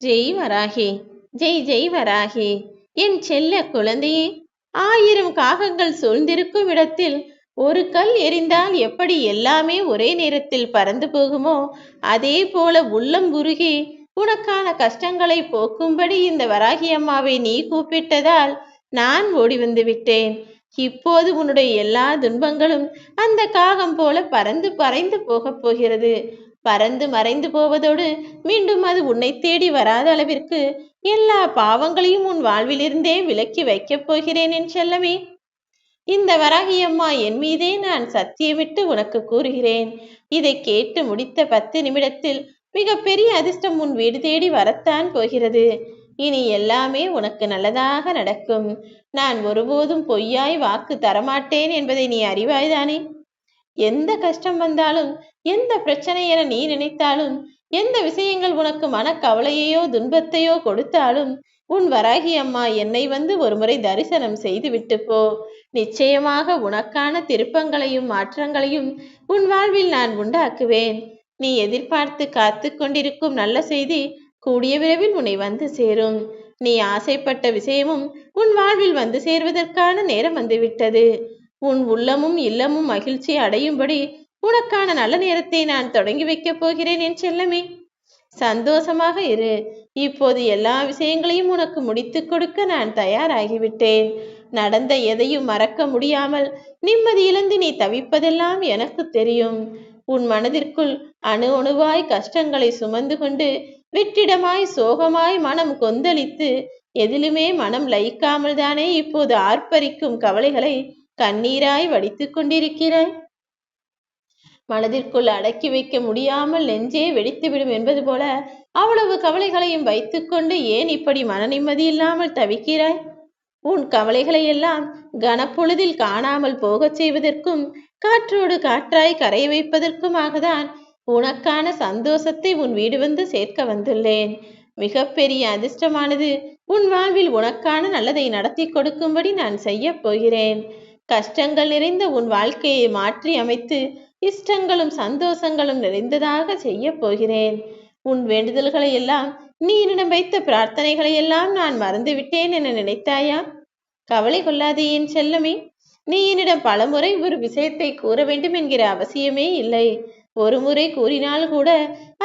ஜெய் வராகி, ஜெய் ஜெய் வராகி, என் செல்ல குழந்தையே. 1000 காகங்கள் சூழ்ந்திருக்கும் இடத்தில் ஒரு கல் எறிந்தால் எப்படி எல்லாமே ஒரே நேரத்தில் பறந்து போகுமோ, அதே போல உள்ளம் உருகி உனக்கான கஷ்டங்களை போக்கும்படி இந்த வராகி அம்மாவை நீ கூப்பிட்டதால் நான் ஓடி வந்து விட்டேன். இப்போது உன்னுடைய எல்லா துன்பங்களும் அந்த காகம் போல பறந்து மறைந்து போகப் போகிறது. பறந்து மறைந்து போவதோடு மீண்டும் அது உன்னை தேடி வராத அளவிற்கு எல்லா பாவங்களையும் உன் வாழ்விலிருந்தே விலக்கி வைக்கப் போகிறேன் என் செல்லமே. இந்த வராகி அம்மா என் மீதே நான் சத்தியமிட்டு உனக்கு கூறுகிறேன். இதை கேட்டு முடித்த 10 நிமிடத்தில் மிக பெரிய அதிர்ஷ்டம் உன் வீடு தேடி வரத்தான் போகிறது. இனி எல்லாமே உனக்கு நல்லதாக நடக்கும். நான் ஒருபோதும் பொய்யாய் வாக்கு தரமாட்டேன் என்பதை நீ அறிவாய்தானே? எந்த கஷ்டம் வந்தாலும், எந்த பிரச்சனை என நீ நினைத்தாலும், எந்த விஷயங்கள் உனக்கு மனக்கவலையையோ துன்பத்தையோ கொடுத்தாலும் உன் வராகி அம்மா என்னை வந்து ஒருமுறை தரிசனம் செய்து விட்டு போ. நிச்சயமாக உனக்கான திருப்பங்களையும் மாற்றங்களையும் உன் வாழ்வில் நான் உண்டாக்குவேன். நீ எதிர்பார்த்து காத்து கொண்டிருக்கும் நல்ல செய்தி கூடிய விரைவில் உன்னை வந்து சேரும். நீ ஆசைப்பட்ட விஷயமும் உன் வாழ்வில் வந்து சேர்வதற்கான நேரம் வந்துவிட்டது. உன் உள்ளமும் இல்லமும் மகிழ்ச்சி அடையும்படி உனக்கான நல்ல நேரத்தை நான் தொடங்கி வைக்கப் போகிறேன் என் செல்லமே. சந்தோஷமாக இரு. இப்போது எல்லா விஷயங்களையும் உனக்கு முடித்து கொடுக்க நான் தயாராகிவிட்டேன். நடந்த எதையும் மறக்க முடியாமல் நிம்மதி இழந்து நீ தவிப்பதெல்லாம் எனக்கு தெரியும். உன் மனதிற்குள் அணு அணுவாய் கஷ்டங்களை சுமந்து கொண்டு வெற்றிடமாய் சோகமாய் மனம் கொந்தளித்து எதிலுமே மனம் லயிக்காமல் தானே இப்போது ஆர்ப்பரிக்கும் கவலைகளை கண்ணீராய் வடித்து கொண்டிருக்கிறாய். மனதிற்குள் அடக்கி வைக்க முடியாமல் நெஞ்சே வெடித்துவிடும் என்பது போல அவ்வளவு கவலைகளையும் வைத்துக்கொண்டு ஏன் இப்படி மன நிம்மதி இல்லாமல் தவிக்கிறாய்? உன் கவலைகளை எல்லாம் கனப்பொழுதில் காணாமல் போகச் செய்வதற்கும் காற்றோடு காற்றாய் கரைய வைப்பதற்குமாகத்தான் உனக்கான சந்தோஷத்தை உன் வீடு வந்து சேர்க்க வந்துள்ளேன். மிகப்பெரிய அதிர்ஷ்டமானது உன் வாழ்வில் உனக்கான நல்லதை நடத்தி கொடுக்கும்படி நான் செய்ய போகிறேன். கஷ்டங்கள் நிறைந்த உன் வாழ்க்கையை மாற்றி அமைத்து இஷ்டங்களும் சந்தோஷங்களும் நிறைந்ததாக செய்ய போகிறேன். உன் வேண்டுதல்களை எல்லாம், நீ என்னிடம் வைத்த பிரார்த்தனைகளை எல்லாம் நான் மறந்துவிட்டேன் என நினைத்தாயா? கவலை கொள்ளாதே என் செல்லமே. நீ என்னிடம் பலமுறை ஒரு விஷயத்தை கூற வேண்டும் என்கிற அவசியமே இல்லை. ஒரு முறை கூறினால் கூட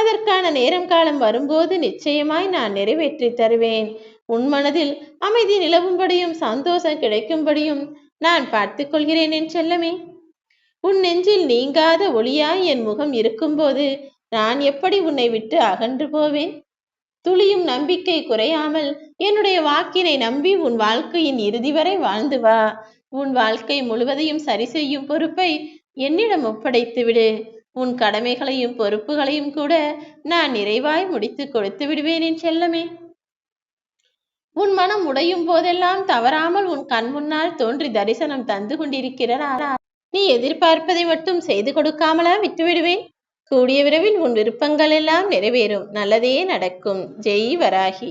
அதற்கான நேரம் காலம் வரும்போது நிச்சயமாய் நான் நிறைவேற்றி தருவேன். உன் மனதில் அமைதி நிலவும்படியும் சந்தோஷம் கிடைக்கும்படியும் நான் பார்த்துக் கொள்கிறேன் என் செல்லமே. உன் நெஞ்சில் நீங்காத ஒளியாய் என் முகம் இருக்கும்போது நான் எப்படி உன்னை விட்டு அகன்று போவேன்? துளியும் நம்பிக்கை குறையாமல் என்னுடைய வாக்கினை நம்பி உன் வாழ்க்கையின் இறுதி வரை வாழ்ந்து வா. உன் வாழ்க்கை முழுவதையும் சரி செய்யும் பொறுப்பை என்னிடம் ஒப்படைத்து விடு. உன் கடமைகளையும் பொறுப்புகளையும் கூட நான் நிறைவாய் முடித்து கொடுத்து விடுவேன் என் செல்லமே. உன் மனம் உடையும் போதெல்லாம் தவறாமல் உன் கண் முன்னால் தோன்றி தரிசனம் தந்து கொண்டிருக்கிறார். நீ எதிர்பார்ப்பதை மட்டும் செய்து கொடுக்காமலா விட்டுவிடுவேன்? கூடிய விரைவில் உன் விருப்பங்கள் எல்லாம் நிறைவேறும். நல்லதே நடக்கும். ஜெய் வராகி.